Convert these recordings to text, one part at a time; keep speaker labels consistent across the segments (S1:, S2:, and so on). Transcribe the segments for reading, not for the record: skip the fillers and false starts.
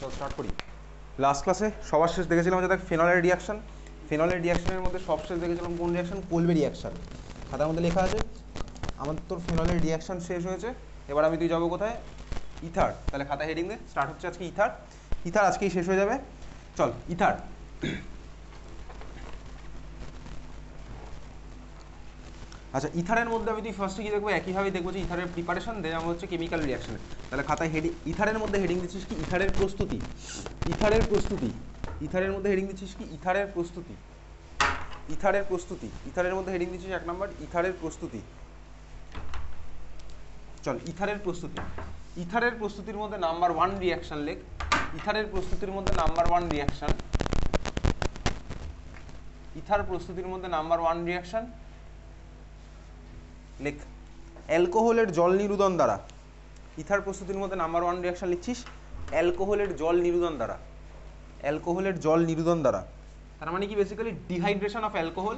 S1: চল স্টার্ট করি। লাস্ট ক্লাসে সবার শেষ দেখেছিলাম যে দেখ ফেনলের রিয়াকশন। ফেনলের রিয়াকশনের মধ্যে সবশেষ দেখেছিলাম কোন রিয়াকশন? কোলবে রিয়াকশন। খাতার মধ্যে লেখা আছে আমার তোর ফেনলের রিয়াকশন শেষ হয়েছে। এবার আমি তুই যাবো কোথায়? ইথার। তাহলে খাতা হেডিং দে, স্টার্ট হচ্ছে আজকে ইথার। ইথার আজকেই শেষ হয়ে যাবে। চল ইথার। আচ্ছা, ইথারের মধ্যে আমি তুই ফার্স্টে কি দেখবো? একইভাবে দেখবো যে ইথারের প্রিপারেশন দেয় আমার হচ্ছে কেমিক্যাল রিয়াকশন। তাহলে খাতায় হেডিং ইথারের মধ্যে হেডিং দিচ্ছিস কি? ইথারের প্রস্তুতি। ইথারের প্রস্তুতি। ইথারের মধ্যে হেডিং দিচ্ছিস কি? ইথারের প্রস্তুতি। ইথারের প্রস্তুতি। ইথারের মধ্যে হেডিং দিচ্ছিস 1 নম্বর ইথারের প্রস্তুতি। চল ইথারের প্রস্তুতি। ইথারের প্রস্তুতির মধ্যে নাম্বার 1 রিয়াকশন লেখ। ইথারের প্রস্তুতির মধ্যে নাম্বার 1 রিয়াকশন। ইথার প্রস্তুতির মধ্যে নাম্বার 1 রিয়াকশন লেখ অ্যালকোহলের জল নিরুদন দ্বারা। ইথার প্রস্তুতির মধ্যে নাম্বার 1 রিয়াকশন লিখছিস অ্যালকোহলের জল নিরুদন দ্বারা। অ্যালকোহলের জল নিরুদন দ্বারা তার মানে কি? Basically dehydration of alcohol.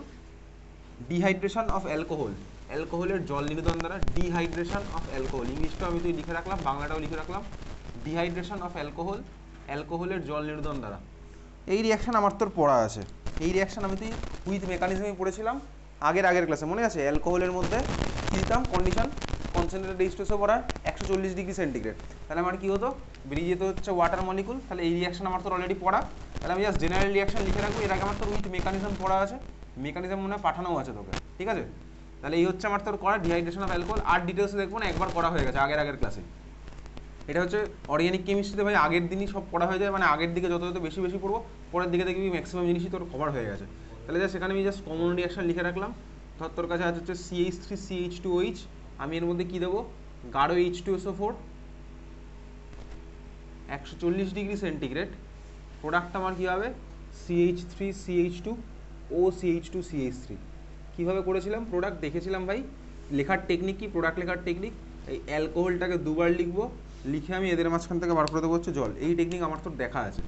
S1: Dehydration of alcohol. অ্যালকোহলের জল নিরুদন দ্বারা ডিহাইড্রেশন অফ অ্যালকোহল। ইংলিশটাও আমি তুই লিখে রাখলাম, বাংলাটাও লিখে রাখলাম। ডিহাইড্রেশন অফ অ্যালকোহল, অ্যালকোহলের জল নিরুদন দ্বারা। এই রিয়াকশন আমার তোর পড়া আছে। এই রিয়াকশন আমি তুই উইথ মেকানিজমই পড়েছিলাম আগের ক্লাসে, মনে আছে? অ্যালকোহলের মধ্যে কী দিতাম? কন্ডিশন কনসেন্ট্রেটেড H2SO পড়ার 140 ডিগ্রি সেন্টিগ্রেড। তাহলে আমার কী হতো? বেরিয়ে যেত হচ্ছে ওয়াটার মলিকুল। তাহলে এই রিয়াকশন আমার তোর অলরেডি পড়া। তাহলে আমি জাস্ট জেনারেল রিয়াকশন লিখে রাখবো। এর আগে আমার তোর উইথ মেকানিজম পড়া আছে, মেকানিজম মনে হয় পাঠানো আছে তোকে, ঠিক আছে? তাহলে এই হচ্ছে আমার তোর করা ডিহাইড্রেশন অফ অ্যালকোহল। আর ডিটেলসে দেখবো না, একবার করা হয়ে গেছে আগের ক্লাসে। এটা হচ্ছে অর্গানিক কেমিস্ট্রিতে ভাই আগের দিনই সব পড়া হয়ে যায়, মানে আগের দিকে যত বেশি পড়বো পরের দিকে দেখবি ম্যাক্সিমাম জিনিসই তোর কভার হয়ে গেছে। তাহলে যা সেখানে আমি জাস্ট কমন রিয়াকশন লিখে রাখলাম। ধর তোর কাছে আছে হচ্ছে CH3CH2OH। আমি এর মধ্যে কী দেবো? গাঢ় H2SO4 140 ডিগ্রি সেন্টিগ্রেড। প্রোডাক্ট আমার কী হবে? CH3CH2OCH2CH3। কীভাবে করেছিলাম প্রোডাক্ট দেখেছিলাম ভাই। লেখার টেকনিক কি? প্রোডাক্ট লেখার টেকনিক এই অ্যালকোহলটাকে দুবার লিখবো, লিখে আমি এদের মাঝখান থেকে বার করে দেবো হচ্ছে জল। এই টেকনিক আমার তোর দেখা আছে।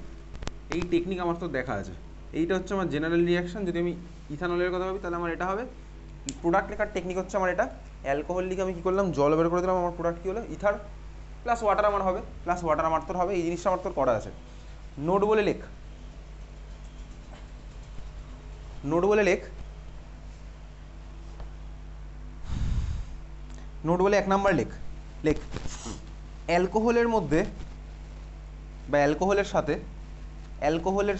S1: এই টেকনিক আমার তোর দেখা আছে। এইটা হচ্ছে আমার জেনারেল রিয়াকশন। যদি আমি ইথানলের কথা ভাবি তাহলে আমার এটা হবে। প্রোডাক্ট লেখার টেকনিক হচ্ছে আমার এটা। অ্যালকোহল লিখে আমি কী করলাম? জল বের করে দিলাম। আমার প্রোডাক্ট কী হলো? ইথার প্লাস ওয়াটার আমার হবে, প্লাস ওয়াটার আমার তোর হবে। এই জিনিসটা আমার তোর করা আছে। নোট বলে লেখ, নোট বলে লেখ, নোট বলে 1 নাম্বার লেখ। লেখ অ্যালকোহলের মধ্যে বা অ্যালকোহলের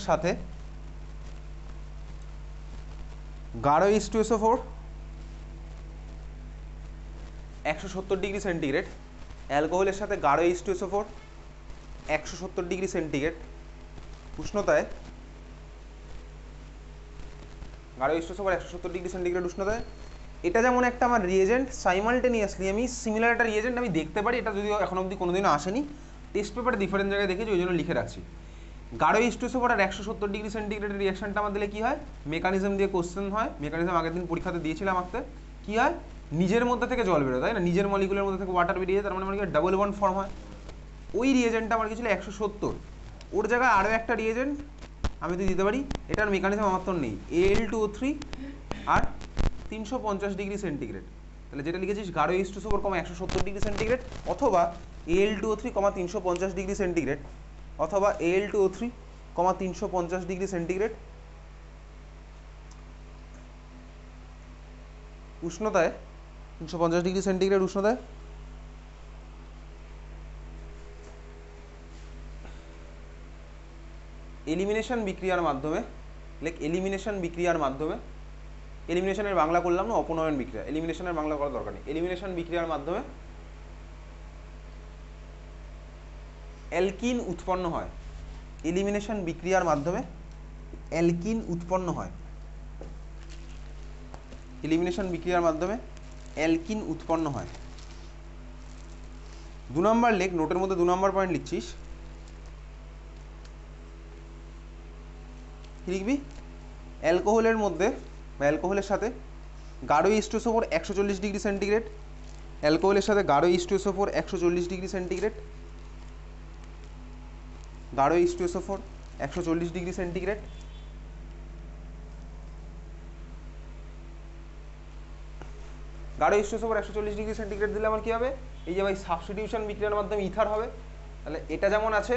S1: সাথে গাঢ় H2SO4 170 ডিগ্রি সেন্টিগ্রেড। অ্যালকোহলের সাথে গাঢ় H2SO4 170 ডিগ্রি সেন্টিগ্রেড উষ্ণতায়। গাঢ় H2SO4 170 ডিগ্রি সেন্টিগ্রেড উষ্ণতায়। এটা যেমন একটা আমার রিয়েজেন্ট, সাইমালটেনিয়াসলি আমি সিমিলার একটা রিয়েজেন্ট আমি দেখতে পারি। এটা যদিও এখন অবধি কোনোদিনও আসেনি, টেস্ট পেপারে ডিফারেন্ট জায়গায় দেখেছি, ওই জন্য লিখে রাখছি। গাঢ় H2SO4 আর 170 ডিগ্রি সেন্টিগ্রেডের রিয়াকশনটা আমার দিলে কী হয়? মেকানিজম দিয়ে কোশ্চেন হয়। মেকানিজম আগের দিন পরীক্ষাতে দিয়েছিলাম আঁকতে। কী হয়? নিজের মধ্যে থেকে জল বেরোয়, তাই না? নিজের মলিকুলের মধ্যে থেকে ওয়াটার বেরিয়ে যায়, তার মানে আমার কি ডাবল বন্ড ফর্ম হয়। ওই রিয়েজেন্টটা আমার কি ছিল? 170। ওর জায়গায় আরও একটা রিয়েজেন্ট আমি তো দিতে পারি। এটার মেকানিজম আমার তো নেই। Al2O3 আর 350 ডিগ্রি সেন্টিগ্রেড। তাহলে যেটা লিখেছিস গাঢ় H2SO4 170 ডিগ্রি সেন্টিগ্রেড, অথবা Al2O3 350 ডিগ্রি সেন্টিগ্রেড, অথবা Al2O3 350 ডিগ্রি সেন্টিগ্রেড উষ্ণতায়, 350 ডিগ্রি সেন্টিগ্রেড উষ্ণতায় এলিমিনেশন বিক্রিয়ার মাধ্যমে। লাইক এলিমিনেশন বিক্রিয়ার মাধ্যমে, এলিমিনেশনের বাংলা করলাম না, অপনয়ন বিক্রিয়া। এলিমিনেশনের বাংলা করার দরকার নেই। এলিমিনেশন বিক্রিয়ার মাধ্যমে অ্যালকিন উৎপন্ন হয়। এলিমিনেশন বিক্রিয়ার মাধ্যমে অ্যালকিন উৎপন্ন হয়। এলিমিনেশন বিক্রিয়ার মাধ্যমে অ্যালকিন উৎপন্ন হয়। 2 নম্বর লেখ, নোটের মধ্যে 2 নম্বর পয়েন্ট লিখছিস। লিখবি অ্যালকোহলের মধ্যে বা অ্যালকোহলের সাথে গাঢ় H2SO4 140 ডিগ্রি সেন্টিগ্রেড। অ্যালকোহলের সাথে গাঢ় H2SO4 140 ডিগ্রি সেন্টিগ্রেড। গাঢ় H2SO4 140 ডিগ্রি সেন্টিগ্রেড। গাঢ় H2SO4 140 ডিগ্রি সেন্টিগ্রেড দিলে আমার কী হবে? এই যে ভাই সাবস্টিটিউশন বিক্রিয়ার মাধ্যমে ইথার হবে। তাহলে এটা যেমন আছে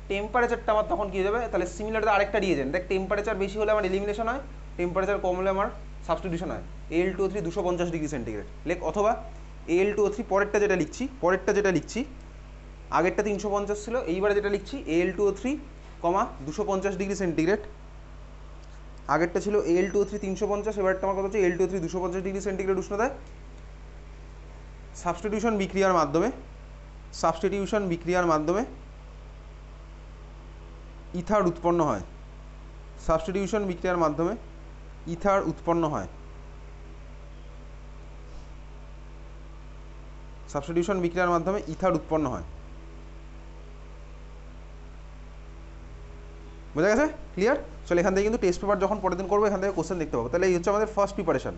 S1: টেম্পারেচারটা আমার তখন কী হয়ে যাবে, তাহলে সিমিলার আরেকটা রিয়েজেন্ট, দেখ টেম্পারেচার বেশি হলে আমার এলিমিনেশন হয়, টেম্পারেচার কম হলে আমার সাবস্টিটিউশন হয়। Al2O3 250 ডিগ্রি সেন্টিগ্রেড লেখ, অথবা Al2O3 পরেরটা যেটা লিখছি আগেরটা 350 ছিল, এইবারে যেটা লিখছি Al2O3, 250 ডিগ্রি সেন্টিগ্রেড, আগেরটা ছিল Al2O3 350, এবারটা আমার কথা হচ্ছে Al2O3 250 ডিগ্রি সেন্টিগ্রেড উষ্ণতায় সাবস্টিটিউশন বিক্রিয়ার মাধ্যমে ইথার উৎপন্ন হয়, সাবস্টিটিউশন বিক্রিয়ার মাধ্যমে ইথার উৎপন্ন হয়, সাবস্টিটিউশন বিক্রিয়ার মাধ্যমে ইথার উৎপন্ন হয়। বোঝা গেছে? ক্লিয়ার? চলো এখান থেকে কিন্তু টেস্ট পেপার যখন পরের দিন করবো এখান থেকে কোশ্চেন দেখতে পাবো। তাহলে এই হচ্ছে আমাদের ফার্স্ট প্রিপারেশন।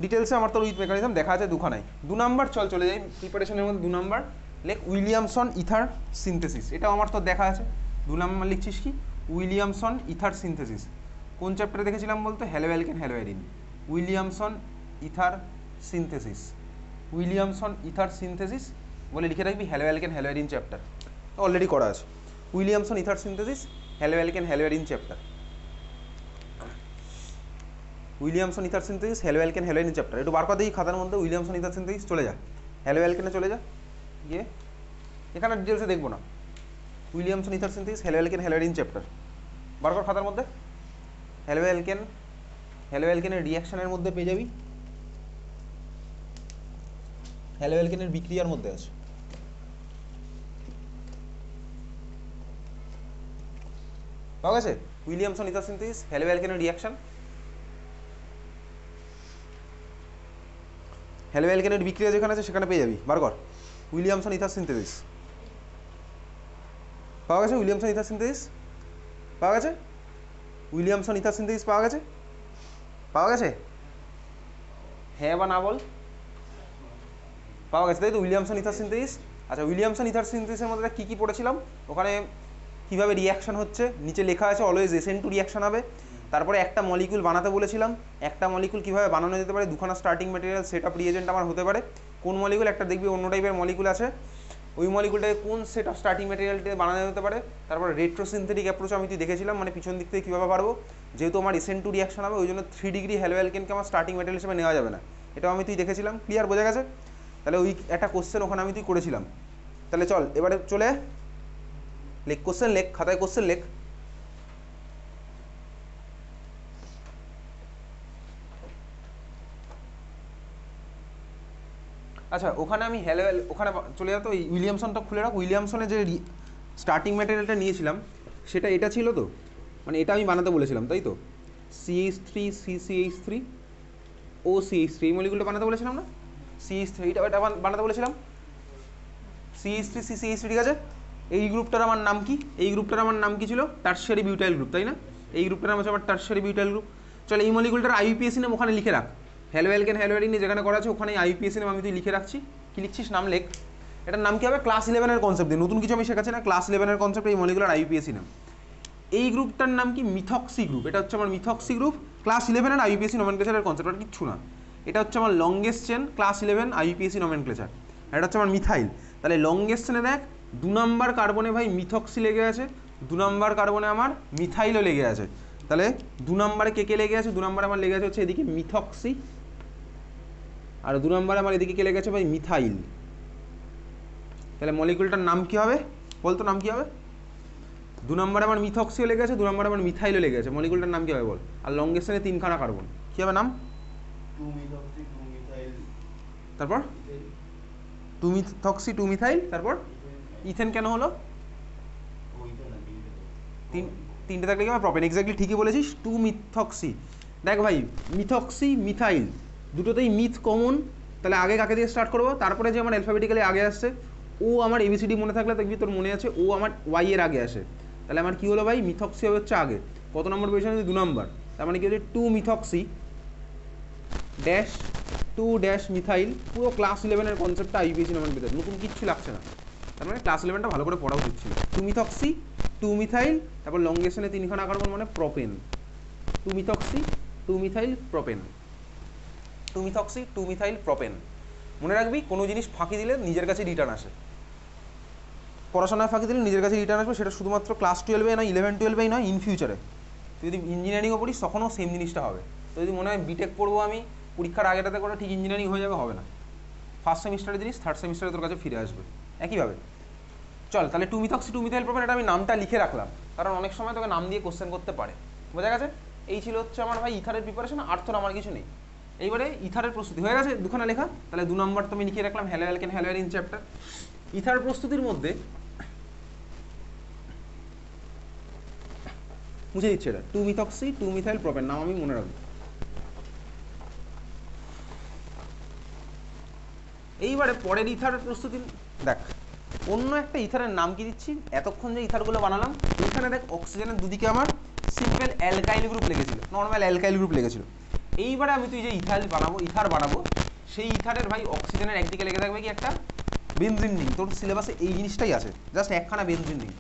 S1: ডিটেলসে আমার তো উইথ মেকানিজম দেখা আছে দুখানায়। 2 নাম্বার চলে যাই প্রিপারেশনের মধ্যে। 2 নাম্বার লেখ উইলিয়ামসন ইথার সিনথেসিস, এটাও আমার তো দেখা আছে। 2 নাম্বার লিখছিস কি উইলিয়ামসন ইথার সিনথেসিস, কোন চ্যাপ্টারে দেখেছিলাম বলতো? Haloalkane haloarene. Williamson ether synthesis বলে লিখে রাখবি, হ্যালোঅ্যালকেন হ্যালোঅ্যারিন চ্যাপ্টার অলরেডি করা আছে। Williamson ether synthesis, haloalkane haloarene chapter, Williamson ether synthesis, haloalkane haloarene chapter. একটু বার করে দিই খাতার মধ্যে, উইলিয়ামসন ইথার সিনথেসিস চলে যা, হ্যালোঅ্যালকেনে চলে যা, গিয়ে এখানে ডিটেলসে দেখবো না, Williamson ether synthesis, haloalkane haloarene chapter বার কর খাতার মধ্যে। হ্যালোঅ্যালকেনের রিয়াকশনের মধ্যে পেয়ে যাবি, হ্যালোঅ্যালকেনের বিক্রিয়ার মধ্যে আছে। পাওয়া গেছে? উইলিয়ামসন ইথার সিনথেসিস, হ্যালোঅ্যালকেনের রিয়াকশন, হ্যালোঅ্যালকেনের বিক্রিয়া যেখানে আছে সেখানে পেয়ে যাবি, বার কর উইলিয়ামসন ইথার সিনথেসিস। পাওয়া গেছে? উইলিয়ামসন ইথার সিনথেসিস পাওয়া গেছে? উইলিয়ামসন ইথার সিনথেসিস পাওয়া গেছে? হ্যাঁ বা না বল? পাওয়া গেছে তাই তো, উইলিয়ামসন ইথার সিনথেসিস। আচ্ছা, উইলিয়ামসন ইথার সিনথেসিসের মধ্যে কী কী পড়েছিলাম? ওখানে কীভাবে রিয়াকশন হচ্ছে নিচে লেখা আছে, অলওয়েজ SN2 রিয়াকশন হবে। তারপরে একটা মলিকুল বানাতে বলেছিলাম, একটা মলিকুল কীভাবে বানানো যেতে পারে, দুখানা starting material set up reagent আমার হতে পারে। কোন মলিকুল একটা দেখবি অন্য টাইপের মলিকুল আছে, ওই মলিকুলটাকে কোন সেট অফ স্টার্টিং ম্যাটেরিয়ালটি বানানো যেতে পারে। তারপর রেট্রোসিনথেটিক অ্যাপ্রোচ আমি তুই দেখেছিলাম, মানে পিছন দিক থেকে কীভাবে পারবো, যেহেতু আমার SN2 রিয়াকশন হবে ওই জন্য 3 ডিগ্রি হ্যালোঅ্যালকেনকে আমার স্টার্টিং ম্যাটেরিয়াল হিসেবে নেওয়া যাবে না, এটাও আমি তুই দেখেছিলাম। ক্লিয়ার? বোঝা গেছে? তাহলে ওই একটা কোশ্চেন ওখানে আমি তুই করেছিলাম। তাহলে চল এবারে চলে লেখ, কোশ্চেন লেখ, খাতায় কোশ্চেন লেখ। আচ্ছা, ওখানে আমি ওখানে চলে যাবো, ওই উইলিয়ামসনটা খুলে রাখ। উইলিয়ামসনের যে স্টার্টিং ম্যাটেরিয়ালটা নিয়েছিলাম সেটা এটা ছিল তো, মানে এটা আমি বানাতে বলেছিলাম তাই তো, CH3 CCH3 OCH3 এই মলিকুলটা বানাতে বলেছিলাম না, CH3 এটা বানাতে বলেছিলাম, CH3 CCH3, ঠিক আছে। এই গ্রুপটার আমার নাম কি? এই গ্রুপটার আমার নাম কি ছিল? টারশিয়ারি বিউটাইল গ্রুপ, তাই না? এই গ্রুপটার নাম হচ্ছে আমার টারশিয়ারি বিউটাইল গ্রুপ। চলো এই মলিকুলটার IUPAC নাম ওখানে লিখে রাখ, হ্যালোঅ্যালকেন হ্যালোঅ্যারিন যেখানে করা আছে ওখানে IUPAC নাম আমি তুই লিখে রাখছি। কি লিখছিস? নাম লেখ। এটার নাম কি হবে? ক্লাস 11-এর কনসেপ্ট দিয়ে, নতুন কিছু আমি শেখাচ্ছি না, ক্লাস 11-এর কনসেপ্ট এই মলিকুলার IUPAC নাম। এই গ্রুপটার নাম কি? Methoxy group. এটা হচ্ছে আমার মিথক্সি গ্রুপ, ক্লাস 11-এর IUPAC নমেনক্লেচারের কনসেপ্ট, আর কিচ্ছু না। এটা হচ্ছে আমার longest chain, class 11 IUPAC nomenclature. এটা হচ্ছে আমার মিথাইল। তাহলে লংগেস্ট চেনে দেখ 2 নাম্বার কার্বনে ভাই মিথক্সি লেগে আছে, 2 নাম্বার কার্বনে আমার মিথাইলও লেগে আছে। তাহলে 2 নাম্বারে কে লেগে আছে? 2 নাম্বারে আমার লেগে আছে হচ্ছে এদিকে মিথক্সি, আর 2 নাম্বারে আমার এদিকে কে লেগে আছে ভাই? মিথাইল। তাহলে মলিকুলটার নাম কি হবে বলতো? নাম কি হবে? 2 নাম্বারে আমার মিথক্সিও লেগে আছে, 2 নাম্বারে আমার মিথাইলও লেগে আছে, মলিকুলটার নাম কি হবে বল? আর লংগেস্ট চেনে 3খানা কার্বন, কি হবে নাম?
S2: 2 মিথক্সি 2 মিথাইল,
S1: তারপর 2 মিথক্সি 2 মিথাইল, তারপর ইথেন কেন হলো? তিনটে থাকলে কি হবে? প্রপেন। এক্স্যাক্টলি ঠিকই বলেছিস, 2 মিথক্সি। দেখ ভাই, মিথক্সি মিথাইল দুটোতেই মিথ কমন, তাহলে আগে কাকে দিয়ে স্টার্ট করবো? তারপরে যে আমার অ্যালফাবেটিক্যালি আগে আসছে ও আমার ABCD মনে থাকলে দেখবি তোর মনে আছে ও আমার Y এর আগে আসে, তাহলে আমার কি হলো ভাই? মিথক্সি হবে হচ্ছে আগে। কত নম্বর পেয়েছে? 2 নম্বর। তার মানে কি হচ্ছে 2 মিথক্সি ড্যাশ 2 ড্যাশ মিথাইল। পুরো ক্লাস 11-এর কনসেপ্টটা IUPAC নামের ভিতরে, নতুন কিচ্ছু লাগছে না। তার মানে ক্লাস 11টা ভালো করে পড়া উচিত ছিল। 2 মিথক্সি 2 মিথাইল, তারপর লংগেশনে 3খানা কার্বন মানে propane. 2 methoxy 2 methyl propane, 2 methoxy 2 methyl propane. মনে রাখবি কোনো জিনিস ফাঁকি দিলে নিজের কাছে রিটার্ন আসে। পড়াশোনায় ফাঁকি দিলে নিজের কাছে রিটার্ন আসবে, সেটা শুধুমাত্র ক্লাস 12-এ নয়, 11-12-এই নয়, ইন ফিউচারে তুই যদি ইঞ্জিনিয়ারিংও পড়িস তখনও সেম জিনিসটা হবে। তো যদি মনে হয় বিটেক পড়বো আমি পরীক্ষার আগেটাতে করে ঠিক ইঞ্জিনিয়ারিং হয়ে যাবে, হবে না। ফার্স্ট সেমিস্টারে জিনিস থার্ড সেমিস্টারে তোর কাছে ফিরে আসবে একইভাবে। চল তাহলে 2-methoxy 2-methyl propane, এটা আমি নামটা লিখে রাখলাম কারণ অনেক সময় তোকে নাম দিয়ে কোশ্চেন করতে পারে। বোঝা গেছে? এই ছিল হচ্ছে আমার ভাই ইথারের প্রিপারেশন, আর তোর আমার কিছু নেই। এইবারে ইথারের প্রস্তুতি হয়ে গেছে দুখানা লেখা, তাহলে 2 নম্বর তো আমি লিখে রাখলাম halo alkane halo arene chapter. Ether প্রস্তুতির মধ্যে মুছে দিচ্ছে এটা 2-methoxy 2-methyl propane, নাম আমি মনে রাখবো। এইবারে পরের ইথারের প্রস্তুতি দেখ, অন্য একটা ইথারের নাম কি দিচ্ছি, এতক্ষণ যে ইথারগুলো বানালাম এইখানে দেখ অক্সিজেনের দুদিকে আমার সিম্পল অ্যালকাইল গ্রুপ লেগেছিল, নর্মাল অ্যালকাইল গ্রুপ লেগেছিল। এইবারে আমি তুই যে ইথার বানাবো সেই ইথারের ভাই অক্সিজেনের একদিকে লেগে থাকবে কি একটা বেনজিন রিং। তোর সিলেবাসে এই জিনিসটাই আছে, জাস্ট একখানা বেনজিন রিং।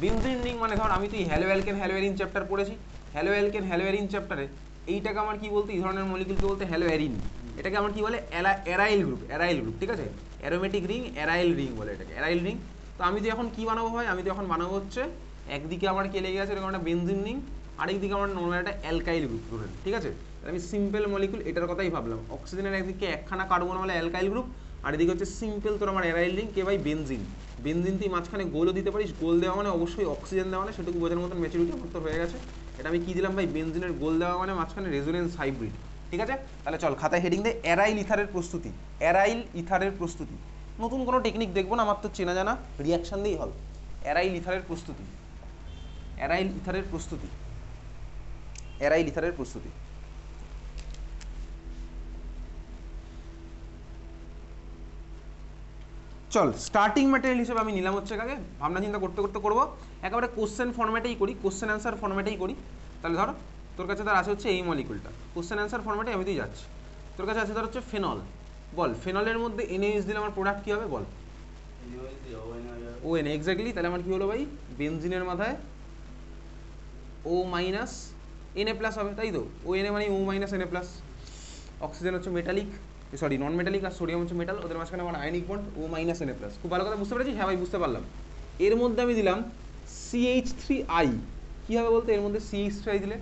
S1: বেনজিন রিং মানে ধর আমি তুই hello alkane hello arene chapter পড়েছি, হ্যালো অ্যালকেন হ্যালো অ্যারিন চ্যাপ্টারে এইটাকে আমার কি বলতে, এই ধরনের মলিকিউলকে বলতে হ্যালো অ্যারিন। এটাকে আমার কি বলে অ্যারাইল গ্রুপ, অ্যারাইল গ্রুপ, ঠিক আছে? অ্যারোমেটিক রিং, অ্যারাইল রিং বলে এটাকে, অ্যারাইল রিং। তো আমি তো এখন কি বানাবো ভাই, আমি তো এখন বানাবো হচ্ছে একদিকে আমার কে লেগে আছে এরকম একটা বেনজিন রিং, আরেকদিকে আমার নর্মাল একটা অ্যালকাইল গ্রুপ ধরেন, ঠিক আছে? আমি সিম্পল মলিকুল এটার কথাই ভাবলাম, অক্সিজেনের একদিকে একখানা কার্বন বলে অ্যালকাইল গ্রুপ, আর এদিকে হচ্ছে সিম্পল তোর আমার অ্যারাইল রিং কে ভাই বেনজিন। বেনজিন তুই মাঝখানে গোলও দিতে পারিস, গোল দেওয়া মানে অবশ্যই অক্সিজেন দেওয়া মানে সেটুকু বোঝার মতন ম্যাচুরিটি আমার তো হয়ে গেছে। এটা আমি কি দিলাম ভাই, বেনজিনের গোল দেওয়া মানে মাঝখানে রেজোনেন্স হাইব্রিড, ঠিক আছে? তাহলে চল খাতায় হেডিং দে অ্যারাইল ইথারের প্রস্তুতি, অ্যারাইল ইথারের প্রস্তুতি। নতুন কোনো টেকনিক দেখবো না, আমার তো চেনা জানা রিয়াকশন দিয়েই হবে। অ্যারাইল ইথারের প্রস্তুতি, অ্যারাইল ইথারের প্রস্তুতি, অ্যারাইল ইথারের প্রস্তুতি। চল স্টার্টিং ম্যাটেরিয়াল হিসেবে আমি নিলাম হচ্ছে কাকে, ভাবনা চিন্তা করতে করতে করবো একেবারে কোশ্চেন ফর্ম্যাটেই করি, কোশ্চেন অ্যান্সার ফর্ম্যাটেই করি। তাহলে ধর তোর কাছে তার আছে হচ্ছে এই মলিকুলটা, কোশ্চেন অ্যান্সার ফর্ম্যাটে আমি তুই যাচ্ছি। তোর কাছে আছে ধর হচ্ছে ফেনল, বল ফেনলের মধ্যে NaOH দিলে আমার প্রোডাক্ট কী হবে বল? ONA, exactly. তাহলে আমার কী হলো ভাই, বেনজিনের মাথায় O মাইনাস Na+ হবে, তাই তো? ONA মানে O মাইনাস Na+। অক্সিজেন হচ্ছে মেটালিক, সরি নন মেটালিক, আর সোডিয়াম হচ্ছে মেটাল, ওদের মাঝখানে আমার ionic bond O minus Na+। খুব ভালো কথা বুঝতে পেরেছিস? হ্যাঁ ভাই বুঝতে পারলাম। এর মধ্যে আমি দিলাম CH3I, কী হবে বলতে এর মধ্যে CH3I দিলে,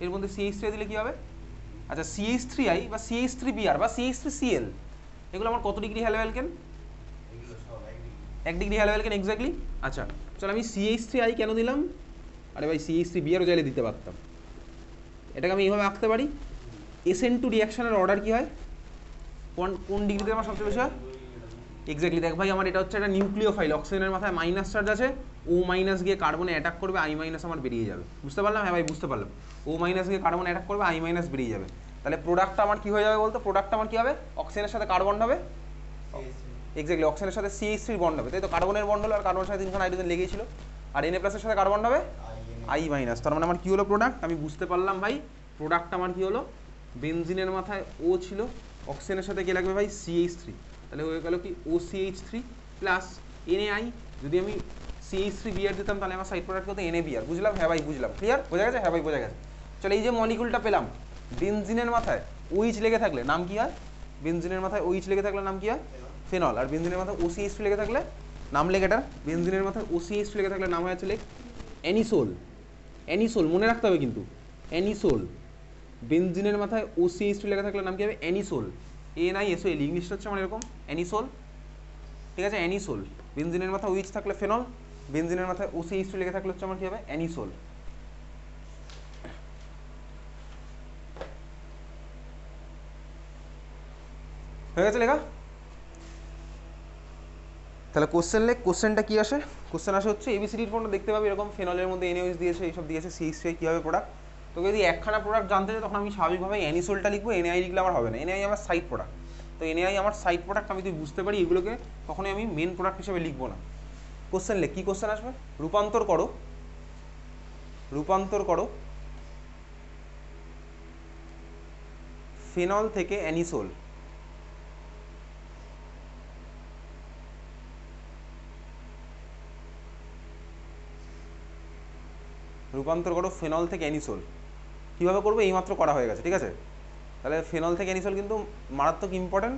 S1: এর মধ্যে CH3I দিলে কী হবে? আচ্ছা CH3I বা CH3Br বা CH3Cl, এগুলো আমার কত degree halo alkane? 1 degree halo alkane, exactly. আচ্ছা চল আমি CH3I কেন দিলাম, আরে ভাই CH3Br চাইলে দিতে পারতাম। এটাকে আমি এইভাবে আঁকতে পারি, SN2 রিয়াকশনের অর্ডার কী হয়, কোন ডিগ্রিতে আমার সবচেয়ে বেশি হয়? এক্স্যাক্টলি। দেখ ভাই আমার এটা হচ্ছে একটা নিউক্লিওফাইল, অক্সিজেনের মাথায় মাইনাস চার্জ আছে, O মাইনাস গিয়ে কার্বনে অ্যাটাক করবে, I মাইনাস আমার বেরিয়ে যাবে। বুঝতে পারলাম? হ্যাঁ ভাই বুঝতে পারলাম। O মাইনাস গিয়ে কার্বনে অ্যাটাক করবে, I মাইনাস বেরিয়ে যাবে। তাহলে প্রোডাক্টটা আমার কী হয়ে যাবে বলতো, প্রোডাক্টটা আমার কী হবে, অক্সিজেনের সাথে কার্বন হবে, এক্স্যাক্টলি অক্সিজেনের সাথে CH3 বন্ড হবে, তাই তো? কার্বনের বন্ড হলো, আর কার্বনের সাথে 3খানা হাইড্রোজেন লেগেই ছিল, আর Na+ এর সাথে কার্বন হবে I মাইনাস। তার মানে আমার কী হলো প্রোডাক্ট, আমি বুঝতে পারলাম ভাই প্রোডাক্ট আমার কী হলো, বেনজিনের মাথায় O ছিল, অক্সিজেনের সাথে কে লাগবে ভাই CH3, তাহলে হয়ে গেল কি OCH3 প্লাস NaI। যদি আমি CH3Br দিতাম তাহলে আমার সাইড প্রোডাক্ট হতো NaBr। বুঝলাম? হ্যাঁ ভাই বুঝলাম। ক্লিয়ার? বোঝা গেছে? হ্যাঁ ভাই বোঝা গেছে। চলো এই যে মলিকুলটা পেলাম, বেনজিনের মাথায় OH লেগে থাকলে নাম কি হয়, বেনজিনের মাথায় OH লেগে থাকলে নাম কি হয় ফেনল, আর বেনজিনের মাথায় OCH3 লেগে থাকলে নাম লেগে, এটা বেনজিনের মাথায় OCH3 লেগে থাকলে নাম হয় হচ্ছে লেখ অ্যানিসোল। অ্যানিসোল মনে রাখতে হবে কিন্তু, অ্যানিসোল। বেনজিনের মাথায় OCH3 লেগে থাকলে নাম কি হবে অ্যানিসোল, ANISOL, ইংলিশটা হচ্ছে আমার এরকম অ্যানিসোল, ঠিক আছে? অ্যানিসোল। বেনজিনের মাথায় OH থাকলে ফেনল, বেনজিনের মাথায় OCH3 লেগে থাকলে হচ্ছে আমার কি হবে অ্যানিসোল। হয়ে গেছে লেখা? তাহলে কোশ্চেন লেখ, কোশ্চেনটা কি আসে, কোশ্চেন আসে হচ্ছে ABCDর ফর্মটা দেখতে পাবে এরকম, ফেনলের মধ্যে NaOH দিয়েছে, এইসব দিয়েছে, CH3 কী হবে প্রোডাক্ট। তোকে যদি একখানা প্রোডাক্ট জানতে চাই তখন আমি স্বাভাবিকভাবে অ্যানিসোলটা লিখবো, NaI লিখলে আমার হবে না, NaI আমার সাইড প্রোডাক্ট। তো NaI আমার সাইড প্রোডাক্ট, আমি তুই বুঝতে পারি এগুলোকে কখনোই আমি মেন প্রোডাক্ট হিসেবে লিখবো না। কোশ্চেন লেখ, কী কোশ্চেন আসবে, রূপান্তর করো, রূপান্তর করো ফেনল থেকে অ্যানিসোল, রূপান্তর করো ফেনল থেকে অ্যানিসোল। কীভাবে করবো এইমাত্র করা হয়ে গেছে, ঠিক আছে? তাহলে ফেনল থেকে অ্যানিসোল কিন্তু মারাত্মক ইম্পর্টেন্ট।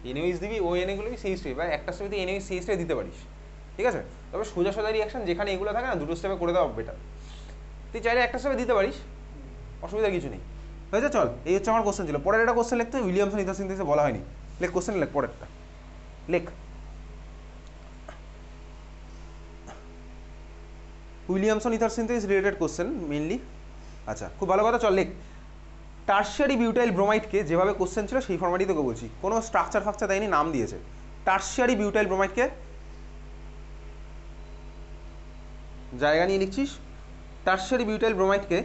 S1: এনএইচ দিবি ও এনএ গুলো সেই স্টেপ, বা একটা স্টেপে তুই এনএইচ সেই স্টেপে দিতে পারিস, ঠিক আছে? তবে সোজা সোজা রিয়াকশন যেখানে এগুলো থাকে না, দুটো স্টেপে করে দেওয়া বেটার। তুই চাইলে একটা স্টেপে দিতে পারিস, অসুবিধার কিছু নেই। হয়েছে, চল, এই হচ্ছে আমার কোশ্চেন ছিল। পরের একটা কোশ্চেন লিখতে উইলিয়ামসন ইথার সিনথেসিসে বলা হয়নি, লেখ কোশ্চেন, লেখ পরেরটা, লেখ। Williamson ether synthesis related question mainly. আচ্ছা, খুব ভালো কথা, চল লেখ। টারশিয়ারি বিউটাইল ব্রোমাইডকে যেভাবে কোশ্চেন ছিল সেই ফরম্যাটই তোকে বলছি, কোনো স্ট্রাকচার ফাকচার দেয়নি, নাম দিয়েছে। টারশিয়ারি বিউটাইল ব্রোমাইডকে জায়গা নিয়ে লিখছিস। টারশিয়ারি বিউটাইল ব্রোমাইডকে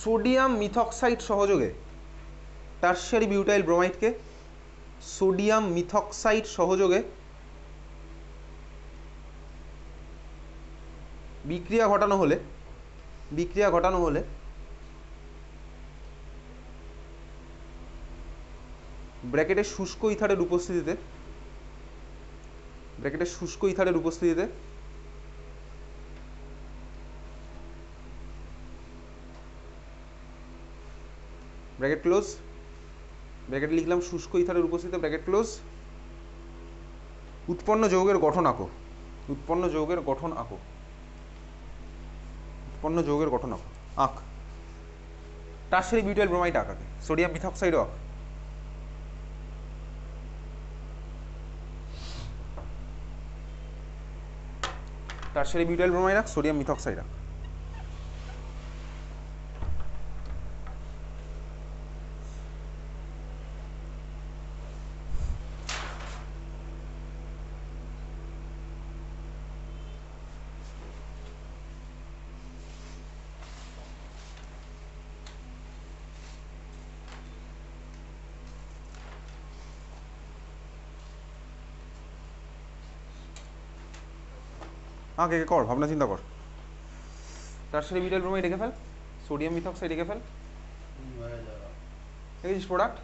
S1: সোডিয়াম মিথক্সাইড সহযোগে, টারশিয়ারি বিউটাইল ব্রোমাইডকে সোডিয়াম মিথক্সাইড সহযোগে বিক্রিয়া ঘটানো হলে ব্র্যাকেটে শুষ্ক ইথারের উপস্থিতিতে ব্র্যাকেট ক্লোজ, ব্র্যাকেট লিখলাম শুষ্ক ইথারের উপস্থিতিতে ব্র্যাকেট ক্লোজ, উৎপন্ন যৌগের গঠন আঁকো, আঁক। টারশিয়ারি বিউটাইল ব্রোমাইড আঁক আগে, সোডিয়াম মিথক্সাইডও আঁক। টারশিয়ারি বিউটাইল ব্রোমাইড আঁক, সোডিয়াম মিথক্সাইড আঁক। আগে কর, ভাবনা চিন্তা কর। টারশিয়ারি বিউটাইল ব্রোমাইড রেখে ফেল, সোডিয়াম মিথক্সাইড রেখে ফেল। রেখেছিস প্রোডাক্ট,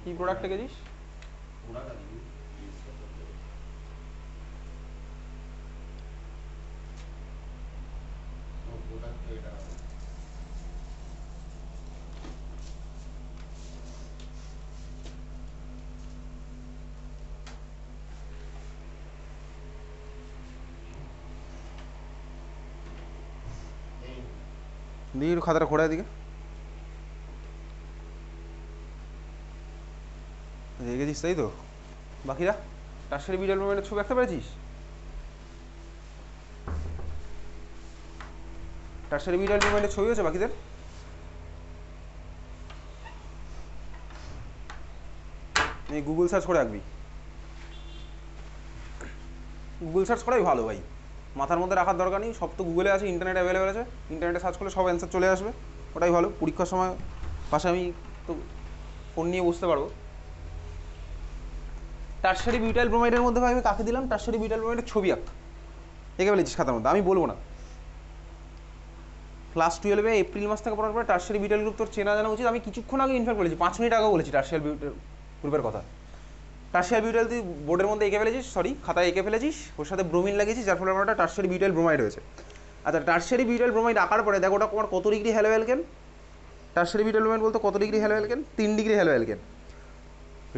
S1: কি প্রোডাক্ট রেখেছিস? দিয়ে খাতাটা ঘোরায় দিকে রেখেছিস, তাই তো? বাকিরা টারশিয়ারি বিউটাইল ব্রোমাইডের ছবি আঁকতে পেরেছিস? টারশিয়ারি বিউটাইল ব্রোমাইডের ছবি হচ্ছে বাকিদের? এই গুগল সার্চ করে আঁকবি, গুগল সার্চ করাই ভালো ভাই, মাথার মধ্যে রাখার দরকার নেই, সব তো গুগলে আছে, ইন্টারনেট অ্যাভেলেবেল আছে, ইন্টারনেটে সার্চ করলে সব অ্যান্সার চলে আসবে, ওটাই ভালো। পরীক্ষার সময় পাশে আমি তো ফোন নিয়ে বসতে পারবো। টারশিয়ারি বিউটাইল ব্রোমাইডের মধ্যে ভাই আমি কাকে দিলাম? টারশিয়ারি বিউটাইল ব্রোমাইডের ছবি আঁক, এঁকে ফেলেছিস খাতার মধ্যে, আমি বলবো না। ক্লাস 12-এ এপ্রিল মাস থেকে পড়ার পরে টারশিয়ারি বিউটাইল গ্রুপ তোর চেনা জানা উচিত। আমি কিছুক্ষণ আগে ইনফ্যাক্ট বলেছি, 5 মিনিট আগে বলেছি টারশিয়ারি বিউটাইল গ্রুপের কথা। টারশিয়ারি বিউটাইল তুই বোর্ডের মধ্যে এঁকে ফেলেছিস, সরি খাতায় এঁকে ফেলেছিস, ওর সাথে ব্রোমিন লাগিয়েছিস, যার ফলে আমার একটা টারশিয়ারি বিউটাইল ব্রোমাইড হয়েছে। আচ্ছা, টারশিয়ারি বিউটাইল ব্রোমাইড আঁকার পরে দেখো ওটা তোমার কত degree halo alkane? Tertiary butyl bromide বলতে কত degree halo alkane? 3 degree halo alkane.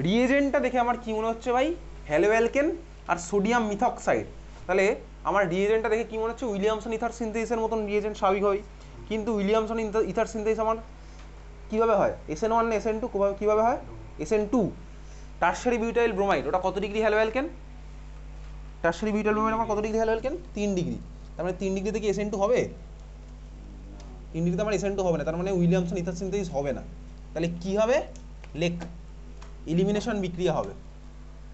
S1: রিয়েজেন্টটা দেখে আমার কি মনে হচ্ছে ভাই? হ্যালো অ্যালকেন আর সোডিয়াম মিথক্সাইড। তাহলে আমার রিয়েজেন্টটা দেখে কি মনে হচ্ছে? উইলিয়ামসন ইথার সিনথেসিসের মতন রিয়েজেন্ট স্বাভাবিকভাবেই, কিন্তু উইলিয়ামসন ইথার সিনথেসিস আমার কীভাবে হয়? SN1 না SN2 কীভাবে হয়? SN2। টারশিয়ারি বিউটাইল ব্রোমাইড ওটা কত degree halo alkane? Tertiary butyl bromide আমার কত ডিগ্রি হ্যালো অ্যালকেন? 3 ডিগ্রি। তার মানে 3 ডিগ্রিতে কি SN2 হবে? 3 ডিগ্রিতে আমার SN2 হবে না, তার মানে উইলিয়ামসন ইথার সিনথেসিস হবে না। তাহলে কি হবে? লেখ, এলিমিনেশন বিক্রিয়া হবে।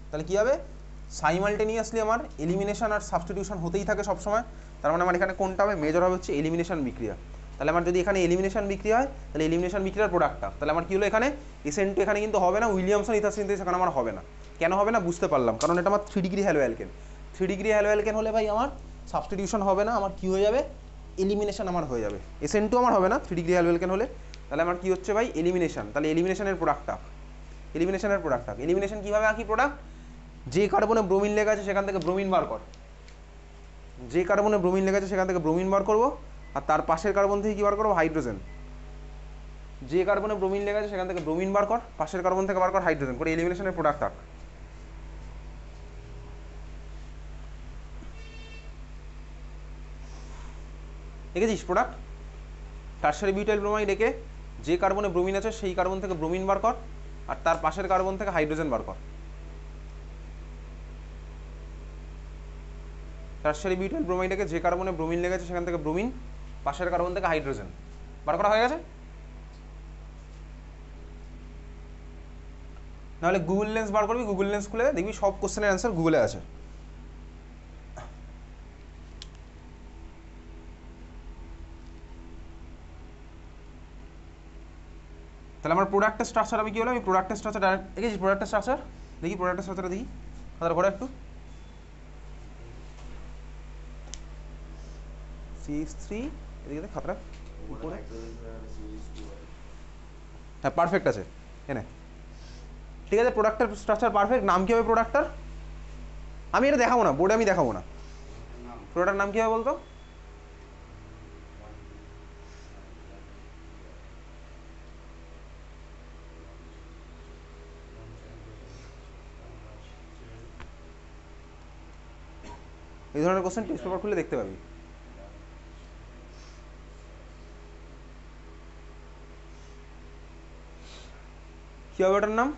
S1: তাহলে কি হবে? সাইমালটেনিয়াসলি আমার এলিমিনেশন আর সাবস্টিটিউশন হতেই থাকে সবসময়। তার মানে আমার এখানে কোনটা হবে? মেজর হবে হচ্ছে এলিমিনেশন বিক্রিয়া। তাহলে আমার যদি এখানে এলিমিনেশন বিক্রিয়া হয়, তাহলে এলিমিনেশন বিক্রিয়ার প্রোডাক্টটা, তাহলে আমার কি হলো? এখানে SN2 এখানে কিন্তু হবে না, উইলিয়ামসন ইথার সিনথেসিস এখানে আমার হবে না। কেন হবে না বুঝতে পারলাম, কারণ এটা আমার 3 degree halo alkane. 3 degree halo alkane হলে ভাই আমার সাবস্টিটিউশন হবে না, আমার কি হয়ে যাবে? এলিমিনেশন আমার হয়ে যাবে। SN2 আমার হবে না 3 ডিগ্রি হ্যালো অ্যালকেন হলে, তাহলে আমার কি হচ্ছে ভাই? এলিমিনেশন। তাহলে এলিমিনেশনের প্রোডাক্টটা, এলিমিনেশন কীভাবে আঁকি? প্রোডাক্ট, যে কার্বনে ব্রোমিন লেখা আছে সেখান থেকে ব্রোমিন বার কর, যে কার্বনে ব্রোমিন লেখা আছে সেখান থেকে ব্রোমিন বার করবো, আর তার পাশের কার্বন থেকে কী বার করবো? হাইড্রোজেন। যে কার্বনে ব্রোমিন লেগে আছে সেখান থেকে ব্রোমিন বার কর, পাশের কার্বন থেকে বার কর হাইড্রোজেন, করে এলিমিনেশনের প্রোডাক্ট আঁক। দেখেছিস প্রোডাক্ট? টারশারি বিউটাইল ব্রোমাইড এঁকে যে কার্বনে ব্রোমিন আছে সেই কার্বন থেকে ব্রোমিন বার কর, আর তার পাশের কার্বন থেকে হাইড্রোজেন বার কর। টারশারি বিউটাইল ব্রোমাইড এঁকে যে কার্বনে ব্রোমিন লেগেছে সেখান থেকে ব্রোমিন, পাশের কার্বন থেকে হাইড্রোজেন বার করা হয়ে গেছে। নাহলে গুগল লেন্স বার করবি, গুগল লেন্স খুলে দেখবি সব কোশ্চেনের অ্যান্সার গুগলে আছে। তাহলে আমার প্রোডাক্টের স্ট্রাকচার আমি কি হলো, আমি প্রোডাক্টের স্ট্রাকচার ডাইরেক্ট দেখেছি। প্রোডাক্টের স্ট্রাকচার দেখি, প্রোডাক্টের স্ট্রাকচারটা দেখি, খাতার ঘরে একটু। CH3 এদিকে খাতাটা উপরে, হ্যাঁ পারফেক্ট আছে এনে, ঠিক আছে। প্রোডাক্টের স্ট্রাকচার পারফেক্ট। নাম কি হবে প্রোডাক্টটার? আমি এটা দেখাবো না বোর্ডে, আমি দেখাবো না। প্রোডাক্টের নাম কি হবে বলতো? এই ধরনের কোশ্চেন টেস্ট পেপার খুলে দেখতে পাবি। কি হবে ওটার নাম?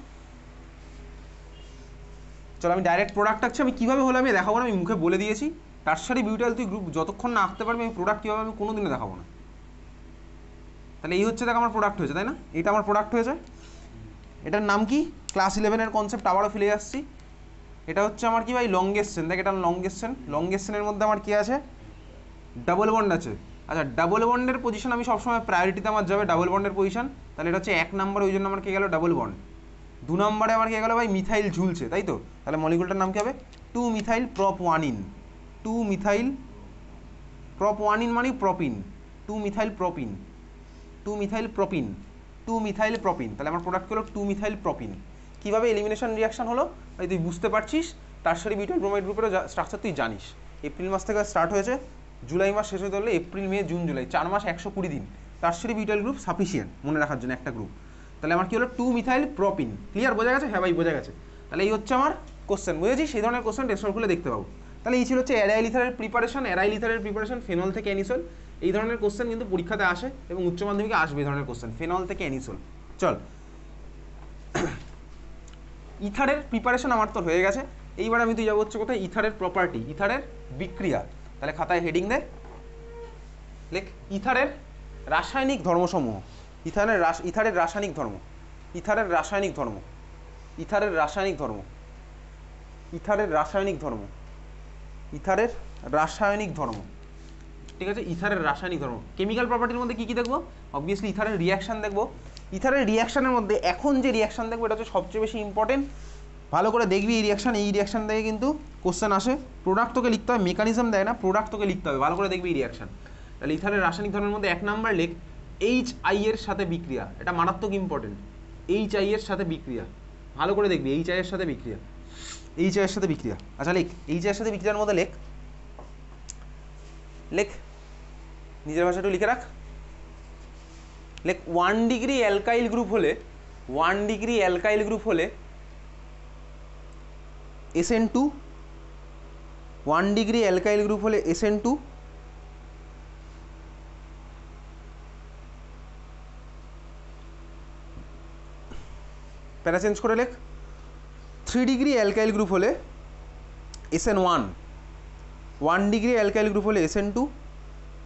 S1: চলো আমি ডাইরেক্ট প্রোডাক্ট আঁকছি। আমি কীভাবে হলো আমি দেখাবো না, আমি মুখে বলে দিয়েছি। টারশারি বিউটাইল তুই গ্রুপ যতক্ষণ না আঁকতে পারবি আমি প্রোডাক্ট কীভাবে আমি কোনো দিনে দেখাবো না। তাহলে এই হচ্ছে দেখ আমার প্রোডাক্ট হয়েছে, তাই না? এটা আমার প্রোডাক্ট হয়েছে। এটার নাম কি? ক্লাস 11-এর কনসেপ্ট আবারও ফিরে আসছি। এটা হচ্ছে আমার কি ভাই লংগেস্ট চেন। দেখ এটা লংগেস্ট চেন। লংগেস্ট চেনের মধ্যে আমার কি আছে? ডাবল বন্ড আছে। আচ্ছা ডাবল বন্ডের পজিশন আমি সবসময় প্রায়োরিটিতে আমার যাবে ডাবল বন্ডের পজিশন। তাহলে এটা হচ্ছে 1 নম্বর, ওই জন্য আমার কে গেল ডাবল বন্ড। 2 নম্বরে আমার কে গেল ভাই মিথাইল ঝুলছে, তাই তো? তাহলে মলিকুলটার নাম কি হবে? 2 মিথাইল প্রপ-1ইন। 2 মিথাইল প্রপ-1ইন মানে প্রপিন। 2 মিথাইল প্রপিন। 2 মিথাইল প্রপিন। 2 মিথাইল প্রপিন। তাহলে আমার প্রোডাক্ট হলো 2 মিথাইল প্রপিন। কীভাবে এলিমিনেশন রিয়াকশন হলো ভাই তুই বুঝতে পারছিস। টারশারি বিউটাইল ব্রোমাইড গ্রুপেরও স্ট্রাকচার তুই জানিস। এপ্রিল মাস থেকে স্টার্ট হয়েছে, জুলাই মাস শেষ হতে হলে এপ্রিল মে জুন জুলাই 4 মাস 120 দিন। টারশারি বিউটাইল গ্রুপ সাফিসিয়েন্ট মনে রাখার জন্য একটা গ্রুপ। তাহলে আমার কি হলো 2 মিথাইল প্রপিন। ক্লিয়ার? বোঝা গেছে? হ্যাঁ ভাই বোঝা গেছে। তাহলে এই হচ্ছে আমার কোশ্চেন, বুঝেছি? সেই ধরনের কোশ্চেন টেস্ট খুলে দেখতে পাবো। তাহলে এই ছিল হচ্ছে অ্যারাইল ইথারের প্রিপারেশন। অ্যারাইল ইথারের প্রিপারেশন ফেনল থেকে অ্যানিসোল। এই ধরনের কোশ্চেন কিন্তু পরীক্ষাতে আসে এবং উচ্চ মাধ্যমিকে আসবে এই ধরনের কোশ্চেন, ফেনল থেকে অ্যানিসোল। চল ইথারের প্রিপারেশন আমার তো হয়ে গেছে। এইবার আমি তুই যাবো হচ্ছে কোথায়? ইথারের প্রপার্টি, ইথারের বিক্রিয়া। তাহলে খাতায় হেডিং দে, লেখ ইথারের রাসায়নিক ধর্মসমূহ। ইথারের রাসায়নিক ধর্ম। ইথারের রাসায়নিক ধর্ম। ইথারের রাসায়নিক ধর্ম। ইথারের রাসায়নিক ধর্ম। ইথারের রাসায়নিক ধর্ম, ঠিক আছে? ইথারের রাসায়নিক ধর্ম। কেমিক্যাল প্রপার্টির মধ্যে কী কী দেখবো? অবভিয়াসলি ইথারের রিয়াকশান দেখবো। ইথারের রিয়াকশানের মধ্যে এখন যে রিয়াকশান দেখবো এটা হচ্ছে সবচেয়ে বেশি ইম্পর্টেন্ট। ভালো করে দেখবি এই রিয়াকশান। এই রিয়াকশান থেকে কিন্তু কোশ্চেন আসে। প্রোডাক্ট তোকে লিখতে হবে, মেকানিজম দেয় না, প্রোডাক্ট তোকে লিখতে হবে। ভালো করে দেখবি এই রিয়াকশান। তাহলে ইথারের রাসায়নিক ধর্মের মধ্যে 1 নাম্বার লেখ HI এর সাথে বিক্রিয়া। এটা মারাত্মক ইম্পর্টেন্ট। HI এর সাথে বিক্রিয়া ভালো করে দেখবি। HI এর সাথে বিক্রিয়া, HI এর সাথে বিক্রিয়া। আচ্ছা লেখ HI এর সাথে বিক্রিয়ার মধ্যে লেখ, লেখ নিজের ভাষা একটু লিখে রাখ। লেখ 1 ডিগ্রি অ্যালকাইল গ্রুপ হলে, 1 ডিগ্রি অ্যালকাইল গ্রুপ হলে SN2, 1 ডিগ্রি অ্যালকাইল গ্রুপ হলে SN2 প্যারা চেঞ্জ করে লেখ। 3 ডিগ্রি অ্যালকাইল গ্রুপ হলে SN1, 1 ডিগ্রি অ্যালকাইল গ্রুপ হলে SN2,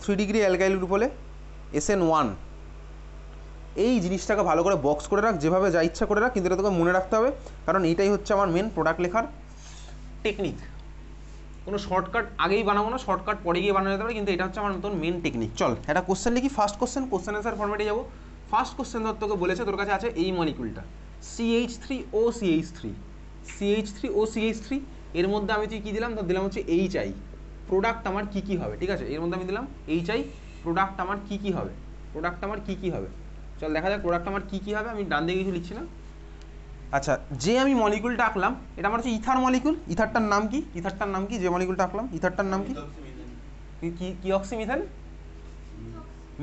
S1: 3 ডিগ্রি অ্যালকাইল গ্রুপ হলে SN1। এই জিনিসটাকে ভালো করে বক্স করে রাখ, যেভাবে যা ইচ্ছা করে রাখ, কিন্তু এটা তোকে মনে রাখতে হবে, কারণ এইটাই হচ্ছে আমার মেন প্রোডাক্ট লেখার টেকনিক। কোনো শর্টকাট আগেই বানাবো না, শর্টকাট পরে গিয়ে বানানো যেতে পারে, কিন্তু এটা হচ্ছে আমার নতুন মেন টেকনিক। চল একটা কোশ্চেন লিখি। ফার্স্ট কোশ্চেন, কোশ্চেন অ্যান্সার ফরম্যাটে যাবো। ফার্স্ট কোশ্চেন ধর তোকে বলেছে তোর কাছে আছে এই মলিকুলটা CH3OCH3, CH3OCH3 এর মধ্যে আমি তুই কী দিলাম? ধর দিলাম হচ্ছে HI। প্রোডাক্ট আমার কী কী হবে? ঠিক আছে, এর মধ্যে আমি দিলাম HI। প্রোডাক্ট আমার কী কী হবে? প্রোডাক্ট আমার কী কী হবে? চল দেখা যাক প্রোডাক্ট আমার কী কী হবে। আমি ডান দিকে কিছু লিখছি না। আচ্ছা যে আমি মলিকুলটা আঁকলাম এটা আমার হচ্ছে ইথার মলিকুল। ইথারটার নাম কি? ইথারটার নাম কি? যে মলিকুলটা আঁকলাম ইথারটার নাম কি? কি অক্সিমিথেন?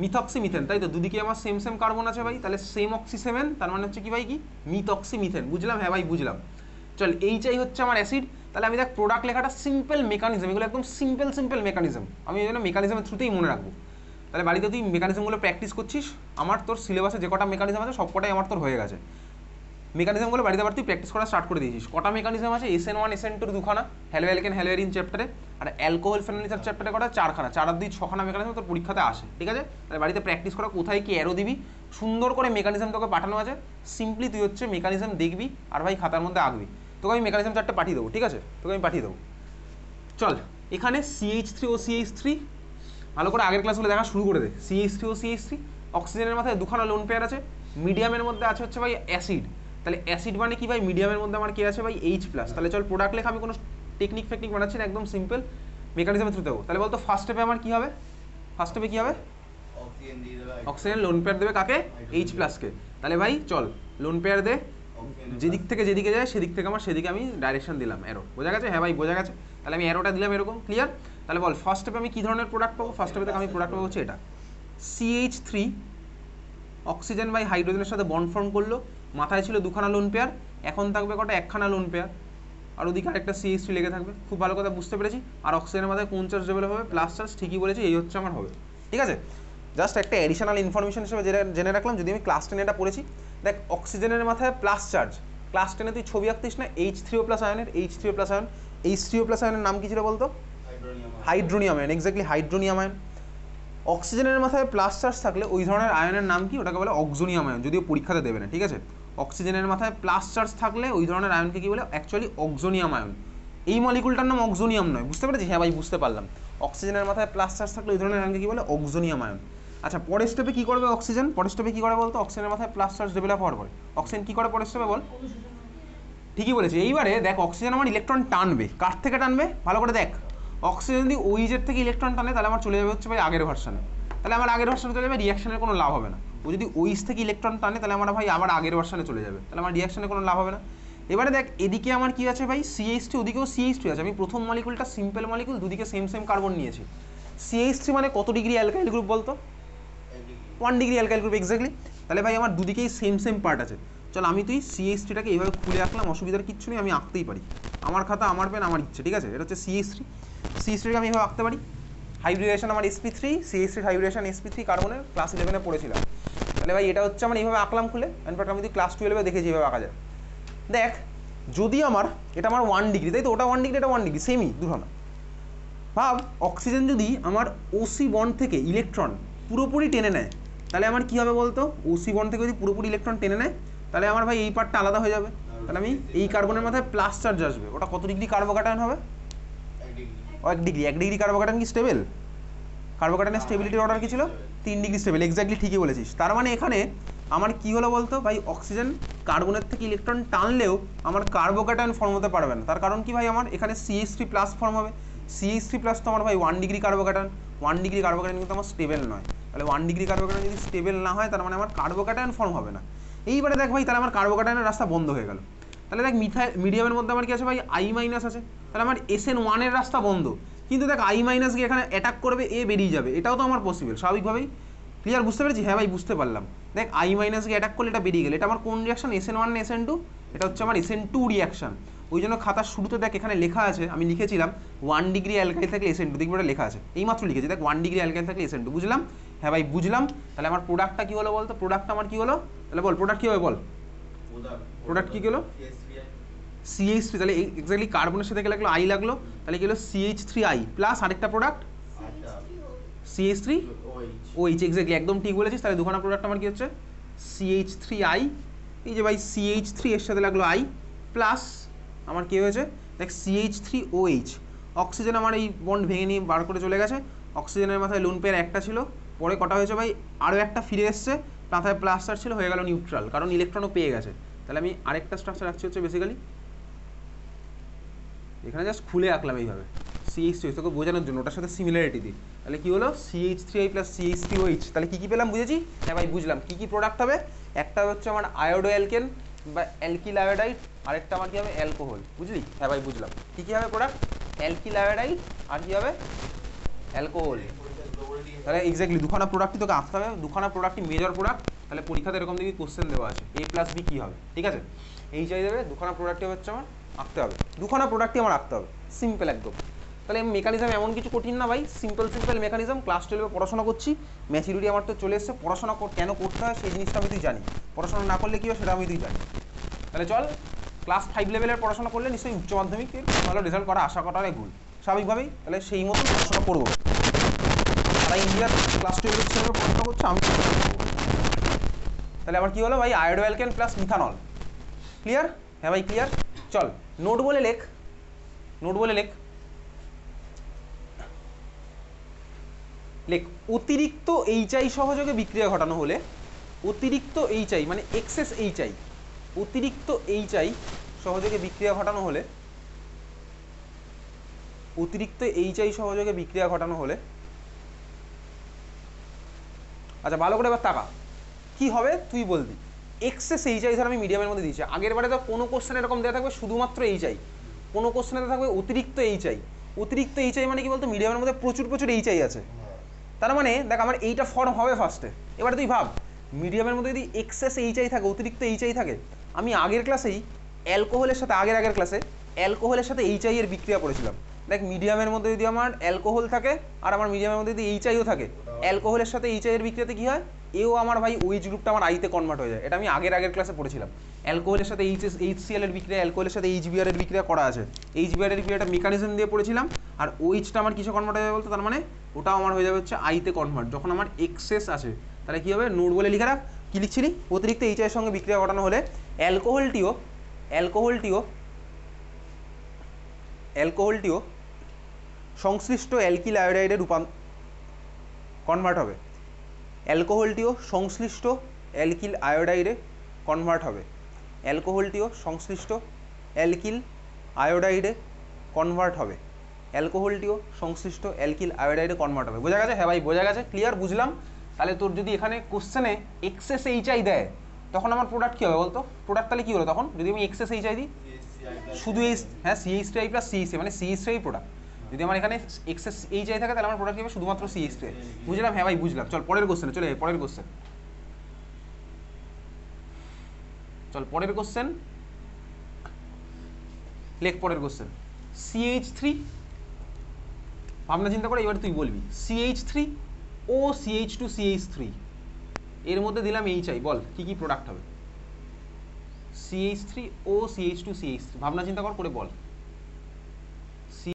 S1: মিথক্সি মিথেন, তাই তো দুদিকে আমার সেম সেম কার্বন আছে ভাই, তাহলে সেম অক্সি 7, তার মানে হচ্ছে কি ভাই কি মিথক্সি মিথেন, বুঝলাম? হ্যাঁ ভাই বুঝলাম। চল এইচআই হচ্ছে আমার অ্যাসিড, তাহলে আমি দেখ প্রোডাক্ট লেখাটা সিম্পল মেকানিজম, এগুলো একদম সিম্পল মেকানিজম, আমি এই জন্য মেকানিজমের থ্রুতেই মনে রাখবো। তাহলে বাড়িতে তুই মেকানিজমগুলো প্র্যাকটিস করছিস, আমার তোর সিলেবাসে যে কটা মেকানিজম আছে সব কটাই আমার তোর হয়ে গেছে। মেকানিজমগুলো বাড়িতে আবার তুই প্র্যাকটিস করা স্টার্ট করে দিয়েছিস। কটা মেকানিজম আছে? SN1 SN2 দুখানা, হ্যালো অ্যালকেন হ্যালো এরিন চ্যাপ্টারে, আর অ্যালকোহল ফেনোলিসার চ্যাপ্টারে কটা 4খানা, 4 আর 2 6খানা মেকানিজম তোর পরীক্ষাতে আসে, ঠিক আছে? তাহলে বাড়িতে প্র্যাকটিস করা, কোথায় কি অ্যারো দিবি, সুন্দর করে মেকানিজম তোকে পাঠানো আছে, সিম্পলি তুই হচ্ছে মেকানিজম দেখবি আর ভাই খাতার মধ্যে আঁকবি। তোকে আমি মেকানিজম চারটে পাঠিয়ে দেবো, ঠিক আছে? তোকে আমি পাঠিয়ে দেবো। চল এখানে CH3O CH3 ভালো করে আগের ক্লাসগুলো দেখা শুরু করে দে। CH3O CH3, অক্সিজেনের মাথায় দুখানা লোন পেয়ার আছে, মিডিয়ামের মধ্যে আছে হচ্ছে ভাই অ্যাসিড, তাহলে অ্যাসিড মানে কি ভাই, মিডিয়ামের মধ্যে আমার কি আছে ভাই H+। তাহলে চল প্রোডাক্ট লেখা, আমি কোনো টেকনিক ফেকনিক বানাচ্ছি না, একদম সিম্পল মেকানিজমের থ্রুতে দেবো। তাহলে বলতো ফার্স্ট স্টেপে আমার কি হবে, ফার্স্ট স্টেপে কি হবে,
S2: অক্সিজেন দিয়ে দেবে,
S1: অক্সিজেন লোন পেয়ার দেবে কাকে, H+ কে। তাহলে ভাই চল লোন পেয়ার দে, যেদিক থেকে যেদিকে যায় সেদিক থেকে আমার সেদিকে আমি ডাইরেকশন দিলাম, অ্যারো, বোঝা গেছে? হ্যাঁ ভাই বোঝা গেছে। তাহলে আমি অ্যারোটা দিলাম এরকম, ক্লিয়ার? তাহলে বল ফার্স্ট স্টেপে আমি কী ধরনের প্রোডাক্ট পাবো? ফার্স্ট স্টেপে থেকে আমি প্রোডাক্ট পাবো হচ্ছে এটা, CH3 অক্সিজেন ভাই হাইড্রোজেনের সাথে বন্ড ফর্ম করলো, মাথায় ছিল দুখানা লোন পেয়ার, এখন থাকবে কটা, একখানা লোন পেয়ার, আর ওদিকে আরেকটা CH3 লেগে থাকবে। খুব ভালো কথা বুঝতে পেরেছি। আর অক্সিজেনের মাথায় কোন চার্জ ডেভেলপ হবে, প্লাস চার্জ, ঠিকই বলেছি, এই হচ্ছে আমার হবে, ঠিক আছে? জাস্ট একটা অ্যাডিশনাল ইনফরমেশন হিসেবে জেনে রাখলাম, যদি আমি ক্লাস 10 এটা পড়েছি। দেখ অক্সিজেনের মাথায় প্লাস চার্জ, ক্লাস 10 তুই ছবি আঁকতিস না H3O+ আয়নের, H3O+ আয়ন, H3O+ আয়নের নাম কি ছিল বলতো? Hydronium ion, exactly hydronium ion. অক্সিজেনের মাথায় প্লাস চার্জ থাকলে ওই ধরনের আয়নের নাম কি, ওটাকে বলে অক্সোনিয়াম আয়ন, যদিও পরীক্ষাতে দেবে না, ঠিক আছে? অক্সিজেনের মাথায় প্লাস চার্জ থাকলে ওই ধরনের আয়নকে কি বলে, অ্যাকচুয়ালি অক্সোনিয়াম আয়ন। এই মলিকুলটার নাম অক্সোনিয়াম নয়, বুঝতে পেরেছি? হ্যাঁ ভাই বুঝতে পারলাম। অক্সিজেনের মাথায় প্লাস চার্জ থাকলে ওই ধরনের আয়নকে কি বলে, অক্সোনিয়াম আয়ন। আচ্ছা পরের স্টেপে কী করবে অক্সিজেন, পরের স্টেপে কী করে বলতো? অক্সিজেনের মাথায় প্লাস চার্জ ডেভেলপ হওয়ার পরে অক্সিজেন কী করে পরের স্টেপে বল? ঠিকই বলেছি। এইবারে দেখ অক্সিজেন আমার ইলেকট্রন টানবে, কার থেকে টানবে ভালো করে দেখ। অক্সিজেন যদি ওইজের থেকে ইলেকট্রন টানে তাহলে আমার চলে যাবে হচ্ছে ভাই আগের ভার্সানে, তাহলে আমার আগের ভার্সানে চলে যাবে, রিয়াকশনের কোনো লাভ হবে না। ও যদি ওইজ থেকে ইলেকট্রন টানে তাহলে আমার ভাই আবার আগের ভার্সানে চলে যাবে, তাহলে আমার রিয়াকশনে কোনো লাভ হবে না। এবারে দেখ এদিকে আমার কি আছে ভাই, CH3, ওদিকেও CH3 আছে। আমি প্রথম মলিকুলটা সিম্পল মলিকুল, দুদিকে সেম সেম কার্বন নিয়েছি। CH3 মানে কত ডিগ্রি অ্যালকাইল গ্রুপ বলতো? 1 ডিগ্রি অ্যালকাইল গ্রুপ, এক্স্যাক্টলি। তাহলে ভাই আমার দুদিকেই সেম সেম পার্ট আছে। চল আমি তুই CH3টাকে এইভাবে খুলে আঁকলাম, অসুবিধার কিচ্ছু নেই, আমি আঁকতেই পারি, আমার খাতা আমার পেন আমার ইচ্ছে, ঠিক আছে? এটা হচ্ছে CH3কে আমি এইভাবে আঁকতে পারি। হাইব্রিডেশন আমার sp3, CH3 হাইব্রিডেশন sp3 কার্বনের ক্লাস 11-এ পড়েছিলাম। তাহলে ভাই এটা হচ্ছে আমার এইভাবে আঁকলাম খুলে, ইনফ্যাক্ট আমি তুই ক্লাস 12-এ দেখেছি এইভাবে আঁকা যায়। দেখ যদি আমার এটা আমার 1 ডিগ্রি, তাই তো? ওটা 1 ডিগ্রি, এটা 1 ডিগ্রি, সেমই দুখানা। ভাব অক্সিজেন যদি আমার OC বন্ড থেকে ইলেকট্রন পুরোপুরি টেনে নেয় তাহলে আমার কি হবে বলতো? OC বন্ড থেকে যদি পুরোপুরি ইলেকট্রন টেনে নেয় তাহলে আমার ভাই এই পার্টটা আলাদা হয়ে যাবে, তাহলে আমি এই কার্বনের মাথায় প্লাস চার্জ আসবে। ওটা কত ডিগ্রি কার্বোক্যাটায়ন হবে? 1 ডিগ্রি। 1 ডিগ্রি কার্বোক্যাটায়ন কি স্টেবল? কার্বোক্যাটায়নের স্টেবিলিটির অর্ডার কি ছিল? 3 ডিগ্রি স্টেবল, এক্স্যাক্টলি ঠিকই বলেছিস। তার মানে এখানে আমার কি হলো বলতো ভাই, অক্সিজেন কার্বনের থেকে ইলেকট্রন টানলেও আমার কার্বোক্যাটায়ন ফর্ম হতে পারবে না। তার কারণ কি ভাই, আমার এখানে CH3+ ফর্ম হবে। CH3+ তো আমার ভাই 1 ডিগ্রি কার্বোক্যাটায়ন, 1 ডিগ্রি কার্বোক্যাটায়ন কিন্তু আমার স্টেবল নয়। তাহলে 1 ডিগ্রি কার্বোক্যাটায়ন যদি স্টেবল না হয় তার মানে আমার কার্বোক্যাটায়ন ফর্ম হবে না। এইবারে দেখ ভাই, তাহলে আমার কার্বোক্যাটায়নের রাস্তা বন্ধ হয়ে গেল। তাহলে দেখ মিডিয়ামের মধ্যে আমার কি আছে ভাই, I- আছে, তাহলে আমার SN1 এর রাস্তা বন্ধ। কিন্তু দেখ I- গিয়ে এখানে অ্যাটাক করবে, এ বেরিয়ে যাবে, এটাও তো আমার পসিবল স্বাভাবিকভাবেই। ক্লিয়ার, বুঝতে পেরেছি? হ্যাঁ ভাই বুঝতে পারলাম। দেখ I- গিয়ে অ্যাটাক করলে এটা বেরিয়ে গেলে, এটা আমার কোন রিয়াকশন, SN1 না SN2? এটা হচ্ছে আমার SN2 রিয়াকশন। ওই জন্য খাতার শুরুতে দেখ এখানে লেখা আছে, আমি লিখেছিলাম 1 ডিগ্রি অ্যালকাইল থাকলে SN2, দেখবি ওটা লেখা আছে, এইমাত্র লিখেছি দেখ 1 ডিগ্রি অ্যালকাইল থাকলে SN2, বুঝলাম? হ্যাঁ ভাই বুঝলাম। তাহলে আমার প্রোডাক্টটা কি হলো বলতো? প্রোডাক্টটা আমার কি হলো তাহলে বল, প্রোডাক্ট কি হবে বল? প্রোডাক্ট কি হলো? CH3, তাহলে এক্স্যাক্টলি কার্বনের সাথে লাগলো I লাগলো, তাহলে কি হলো CH3I প্লাস আরেকটা প্রোডাক্ট CH3OH, এক্স্যাক্টলি একদম ঠিক বলেছিস। তাহলে দুখানা প্রোডাক্ট আমার কি হচ্ছে, CH3I, এই যে ভাই CH3 এর সাথে লাগলো I প্লাস আমার কি হয়েছে দেখ CH3OH। অক্সিজেন আমার এই বন্ড ভেঙে নিয়ে বার করে চলে গেছে, অক্সিজেনের মাথায় লোন পেয়ার একটা ছিল, পরে কটা হয়েছে ভাই, আরও একটা ফিরে এসছে, মাথায় প্লাস চার্জ ছিল, হয়ে গেল নিউট্রাল, কারণ ইলেকট্রনও পেয়ে গেছে। তাহলে আমি আরেকটা স্ট্রাকচার রাখছি হচ্ছে বেসিক্যালি এখানে জাস্ট খুলে আঁকলাম এইভাবে CH3, তোকে বোঝানোর জন্য, ওটার সাথে সিমিলারিটি দিই। তাহলে কি হলো CH3I প্লাস CH3OH। তাহলে কী কী পেলাম বুঝেছি? হ্যাঁ ভাই বুঝলাম। কী কী প্রোডাক্ট হবে? একটা হচ্ছে আমার আয়োডো অ্যালকেন বা অ্যালকিল আয়োডাইড, আরেকটা আমার কী হবে, অ্যালকোহল, বুঝলি? হ্যাঁ ভাই বুঝলাম। কী কী হবে প্রোডাক্ট? অ্যালকিল আয়োডাইড আর কী হবে, অ্যালকোহল। তাহলে এক্স্যাক্টলি দুখানা প্রোডাক্টই তোকে আঁকতে হবে, দুখানা প্রোডাক্টই মেজর প্রোডাক্ট। তাহলে পরীক্ষাতে এরকম দেখি কোশ্চেন দেওয়া আছে a প্লাস বি কী হবে, ঠিক আছে, এই চাই দেবে, দুখানা প্রোডাক্টই হচ্ছে আমার আঁকতে হবে, দুখানা প্রোডাক্টই আমার আঁকতে হবে, সিম্পল একদম। তাহলে মেকানিজম এমন কিছু কঠিন না ভাই, সিম্পল মেকানিজম। ক্লাস 12 পড়াশোনা করছি, ম্যাচুরিটি আমার তো চলে এসছে, পড়াশোনা কেন করতে হয় সেই জিনিসটা আমি তুই জানি, পড়াশোনা না করলে কী হয় সেটা আমি তুই জানি। তাহলে চল, ক্লাস 5 লেভেলের পড়াশোনা করলে নিশ্চয়ই উচ্চ মাধ্যমিকের ভালো রেজাল্ট করা আশা করার ভুল স্বাভাবিকভাবেই, তাহলে সেই মতো পড়াশোনা করবো। তারা ইন্ডিয়ার ক্লাস 12 হিসেবে পড়াশোনা করছে, আমি তাহলে আবার কী হলো ভাই, iodo alkane plus methanol. Clear? হ্যাঁ ভাই ক্লিয়ার। চল নোট বলে লেখ, নোট বলে লেখ, লেখ অতিরিক্ত এইচআই সহযোগে বিক্রিয়া ঘটানো হলে, অতিরিক্ত এইচআই মানে এক্সেস এইচআই, অতিরিক্ত এইচআই সহযোগে বিক্রিয়া ঘটানো হলে, অতিরিক্ত এইচআই সহযোগে বিক্রিয়া ঘটানো হলে, আচ্ছা ভালো করে এবার তাকা কি হবে তুই বলবি। এক্সেস এইচআই ধর আমি মিডিয়ামের মধ্যে দিয়েছি, আগের বারে তো কোনো কোশ্চেন এরকম দেওয়া থাকবে শুধুমাত্র এইচআই, কোনো কোশ্চেনে থাকবে অতিরিক্ত এইচআই। অতিরিক্ত এইচআই মানে কি বলতো, মিডিয়ামের মধ্যে প্রচুর এইচআই আছে, তার মানে দেখ আমার এইটা ফর্ম হবে ফার্স্টে। এবারে তুই ভাব মিডিয়ামের মধ্যে যদি এক্সেস এইচআই থাকে, অতিরিক্ত এইচআই থাকে, আমি আগের ক্লাসেই অ্যালকোহলের সাথে আগের ক্লাসে অ্যালকোহলের সাথে এইচআই এর বিক্রিয়া পড়েছিলাম। দেখ মিডিয়ামের মধ্যে যদি আমার অ্যালকোহল থাকে আর আমার মিডিয়ামের মধ্যে যদি এইচআইও থাকে, অ্যালকোহলের সাথে এইচআই এর বিক্রিয়াতে কি হয়, এও আমার ভাই ওইচ গ্রুপটা আমার আইতে কনভার্ট হয়ে যায়। এটা আমি আগের ক্লাসে পড়েছিলাম। অ্যালকোহলের সাথে এইচসিএল এর বিক্রিয়া, অ্যালকোহলের সাথে এইচবিআর এর বিক্রিয়া করা আছে, এইচবিআর এর বিক্রিয়াটা মেকানিজম দিয়ে পড়েছিলাম, আর ওইচটা আমার কিসে কনভার্ট হয়ে যাবে বলতো, তার মানে ওটা আমার হয়ে যাবে হচ্ছে আইতে কনভার্ট যখন আমার এক্সেস আছে। তাহলে কী হবে, নোট বলে লিখে রাখ, কী লিখছিলি, অতিরিক্ত এইচআইয়ের সঙ্গে বিক্রিয়া ঘটানো হলে অ্যালকোহলটিও সংশ্লিষ্ট অ্যালকিল আয়োডাইডে কনভার্ট হবে, অ্যালকোহলটিও সংশ্লিষ্ট অ্যালকিল আয়োডাইডে কনভার্ট হবে, অ্যালকোহলটিও সংশ্লিষ্ট অ্যালকিল আয়োডাইডে কনভার্ট হবে, অ্যালকোহলটিও সংশ্লিষ্ট অ্যালকিল আয়োডাইডে কনভার্ট হবে। বোঝা গেছে? হ্যাঁ ভাই বোঝা গেছে, ক্লিয়ার, বুঝলাম। তাহলে তোর যদি এখানে কোশ্চেনে এক্সেস এইচআই দেয় তখন আমার প্রোডাক্ট কী হবে বলতো, প্রোডাক্ট তাহলে কী হলো তখন যদি আমি এক্সেস এইচআই দিই, শুধু এই হ্যাঁ সিএইচ3 প্লাস সিএইচ মানে সিএইচ3 প্রোডাক্ট। যদি আমার এখানে এক্সেস এইচআই থাকে তাহলে আমার প্রোডাক্ট হবে শুধুমাত্র সিএইচ3। বুঝলাম? হ্যাঁ ভাই বুঝলাম। চল পরের কোশ্চেনে চলে যাই, পরের কোশ্চেন চল, পরের কোশ্চেন লেখ, পরের কোশ্চেন CH3, ভাবনা চিন্তা করে এবার তুই বলবি CH3 ও CH2CH3 এর মধ্যে দিলাম এইচআই, বল কি কি প্রোডাক্ট হবে। CH3 ও CH2CH3 ভাবনা চিন্তা করে বল।